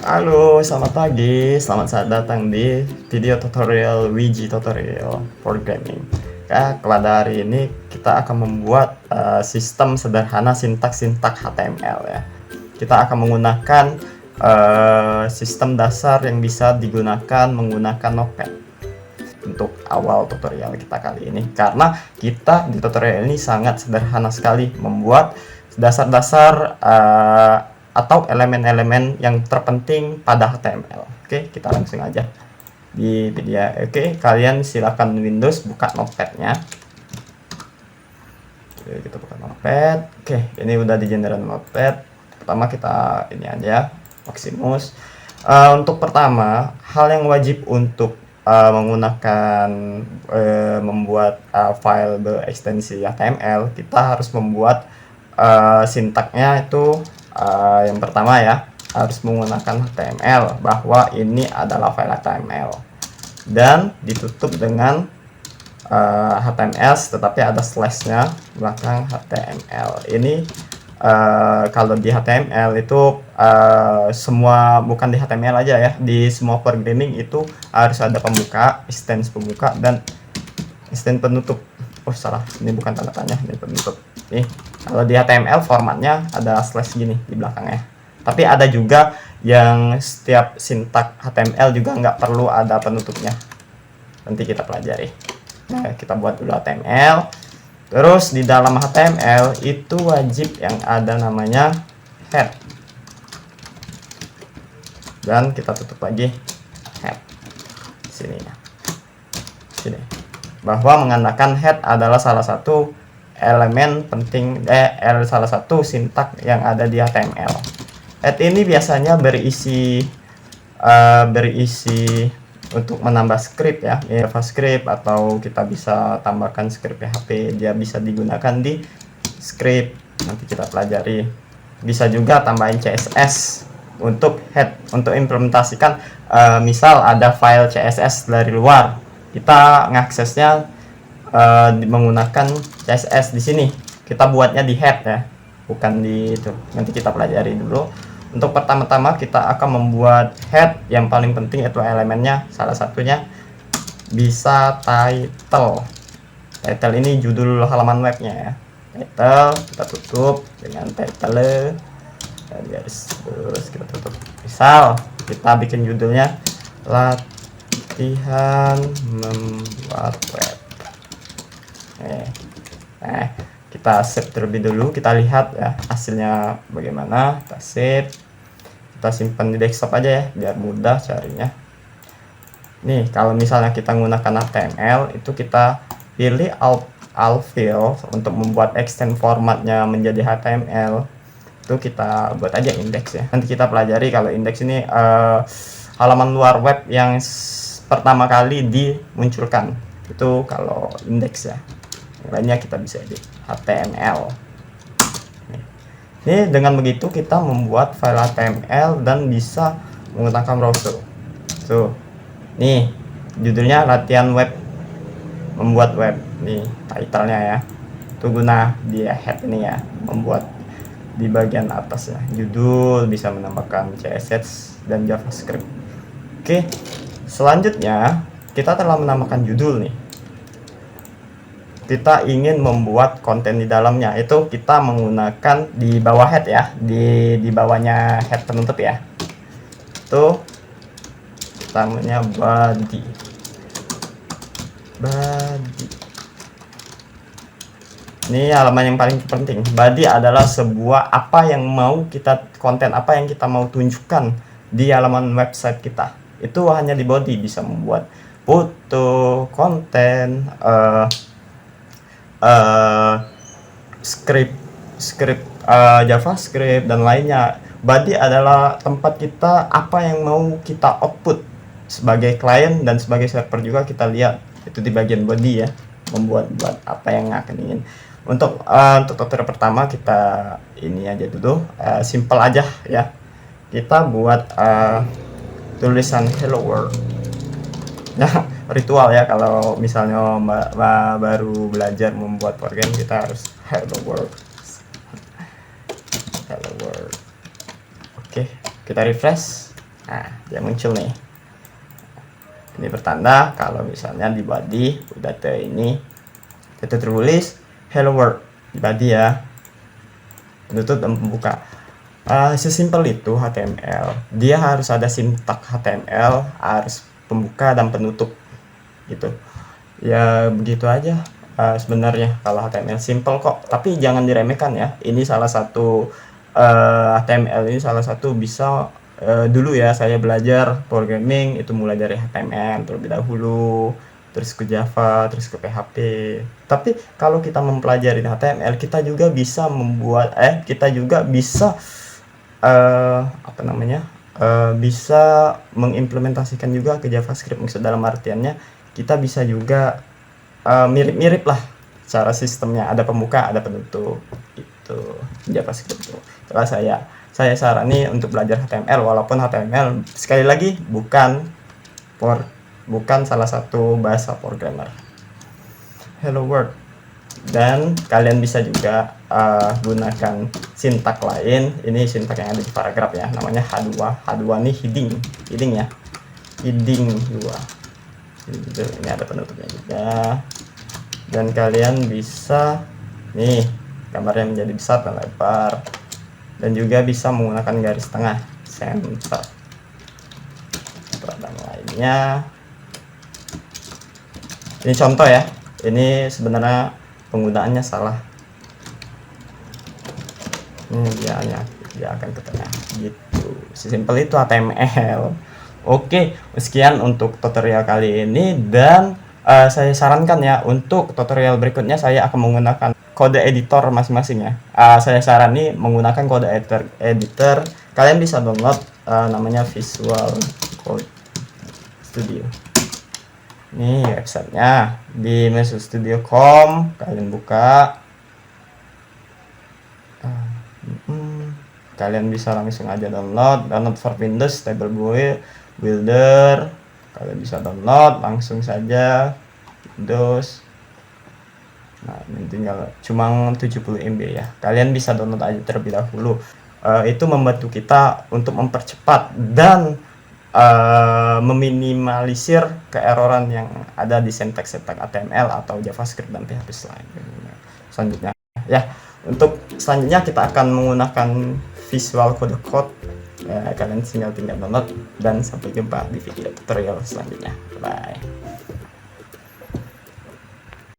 Halo, selamat pagi. Selamat datang di video tutorial Wiji Tutorial Programming. Ya, pada hari ini kita akan membuat sistem sederhana sintak-sintak HTML ya. Kita akan menggunakan sistem dasar yang bisa digunakan menggunakan Notepad untuk awal tutorial kita kali ini. Karena kita di tutorial ini sangat sederhana sekali membuat dasar-dasar atau elemen-elemen yang terpenting pada HTML. Oke, kita langsung aja di video. Oke, kalian silakan Windows buka Notepad-nya. Oke, kita buka Notepad. Oke, ini udah di generate Notepad. Pertama kita ini aja Maximus. Untuk pertama, hal yang wajib untuk menggunakan membuat file berekstensi HTML, kita harus membuat sintaknya itu yang pertama ya, harus menggunakan HTML, bahwa ini adalah file HTML dan ditutup dengan HTML tetapi ada slashnya belakang HTML. Ini kalau di HTML itu semua, bukan di HTML aja ya, di semua programming itu harus ada pembuka, extend pembuka, dan extend penutup. Oh salah, ini bukan tanda tanya, ini penutup. Nih, kalau di HTML formatnya ada slash gini di belakangnya. Tapi ada juga yang setiap sintak HTML juga nggak perlu ada penutupnya. Nanti kita pelajari. Nah, kita buat dulu HTML. Terus di dalam HTML itu wajib yang ada namanya head. Dan kita tutup lagi head. Sini ya. Sini. Bahwa menggunakan head adalah salah satu elemen penting, salah satu sintak yang ada di HTML. Head ini biasanya berisi untuk menambah script ya, JavaScript, atau kita bisa tambahkan script PHP. Dia bisa digunakan di script, nanti kita pelajari. Bisa juga tambahin CSS untuk head, untuk implementasikan misal ada file CSS dari luar, kita ngaksesnya menggunakan CSS di sini. Kita buatnya di head ya, bukan di itu. Nanti kita pelajari dulu. Untuk pertama-tama kita akan membuat head. Yang paling penting itu elemennya, salah satunya bisa title. Title ini judul halaman webnya ya. Title kita tutup dengan title dan garis terus kita tutup. Misal kita bikin judulnya latihan membuat web. Nah, kita save terlebih dulu, kita lihat ya hasilnya bagaimana. Kita save, kita simpan di desktop aja ya biar mudah carinya. Nih, kalau misalnya kita menggunakan HTML itu kita pilih alt fill untuk membuat extend formatnya menjadi HTML. Itu kita buat aja index ya. Nanti kita pelajari kalau index ini halaman luar web yang pertama kali dimunculkan. Itu kalau index ya. Lainnya kita bisa edit HTML. Ini dengan begitu kita membuat file HTML dan bisa menggunakan browser. Tuh, nih judulnya latihan web membuat web. Nih title-nya ya. Itu guna dia head ini ya, membuat di bagian atas ya. Judul bisa menambahkan CSS dan JavaScript. Oke, selanjutnya kita telah menambahkan judul nih. Kita ingin membuat konten di dalamnya, itu kita menggunakan di bawah head ya, di bawahnya head penutup ya. Itu namanya body. Ini halaman yang paling penting. Body adalah sebuah apa yang mau kita, konten apa yang kita mau tunjukkan di halaman website kita. Itu hanya di body bisa membuat foto, konten, script JavaScript dan lainnya. Body adalah tempat kita apa yang mau kita output sebagai klien dan sebagai server juga kita lihat. Itu di bagian body ya, membuat apa yang akan ingin. Untuk tutorial pertama kita ini aja dulu, simple aja ya. Kita buat tulisan hello world. Nah, ritual ya, kalau misalnya baru belajar membuat program kita harus hello world. Oke, kita refresh. Nah, dia muncul nih. Ini pertanda kalau misalnya di body udah ini tertulis hello world di body ya, penutup dan pembuka. Sesimpel itu HTML. Dia harus ada sintak HTML, harus pembuka dan penutup gitu. Ya begitu aja sebenarnya kalau HTML, simple kok. Tapi jangan diremehkan ya. Ini salah satu HTML ini salah satu bisa dulu ya saya belajar programming itu mulai dari HTML terlebih dahulu, terus ke Java, terus ke PHP. Tapi kalau kita mempelajari HTML, kita juga bisa membuat kita juga bisa apa namanya? Bisa mengimplementasikan juga ke JavaScript. Maksud dalam artiannya kita bisa juga mirip-mirip lah cara sistemnya, ada pembuka, ada penutup itu JavaScript tuh. Setelah saya sarani untuk belajar HTML, walaupun HTML sekali lagi bukan salah satu bahasa programmer. Hello world. Dan kalian bisa juga gunakan sintak lain. Ini sintak yang ada di paragraf ya, namanya H2. H2 ini heading ya, heading 2. Ini ada penutupnya juga. Dan kalian bisa nih gambarnya menjadi besar dan lebar, dan juga bisa menggunakan garis tengah center dan lainnya. Ini contoh ya, ini sebenarnya penggunaannya salah. Ini dia akan ke tengah gitu. Sesimpel itu HTML. Oke, sekian untuk tutorial kali ini, dan saya sarankan ya untuk tutorial berikutnya saya akan menggunakan kode editor masing-masing ya. Saya sarani menggunakan kode editor. Kalian bisa download namanya Visual Code Studio. Ini websitenya di visualstudio.com. Kalian buka, kalian bisa langsung aja download for Windows Table Builder. Kalian bisa download langsung saja Windows. Nah, ini tinggal cuma 70 MB ya. Kalian bisa download aja terlebih dahulu. Itu membantu kita untuk mempercepat dan meminimalisir keeroran yang ada di syntax HTML atau JavaScript dan PHP selanjutnya ya. Untuk selanjutnya kita akan menggunakan Visual Code. Kalian tinggal download, dan sampai jumpa di video tutorial selanjutnya. Bye.